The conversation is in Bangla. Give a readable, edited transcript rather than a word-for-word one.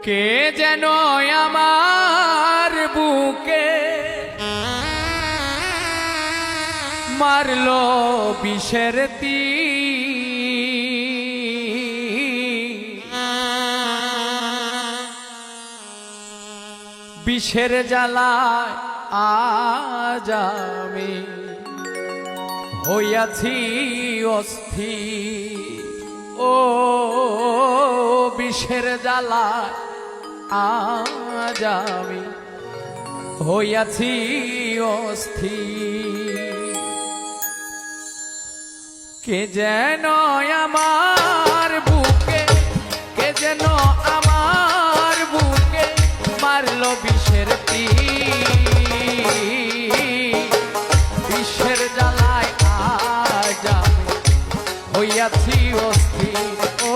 কে যেন আমার বুকে মারলো বিষের তীর, বিষের জ্বালায় আজ আমি হইয়াছি অস্থির। ও বিষের জ্বালায় আজ আমি হইয়াছি অস্থির। কে যেন আমার বুকে, কে যেন আমার বুকে মারলো বিষের তীর, বিষের জ্বালায় আজ আমি হইয়াছি অস্থির। ও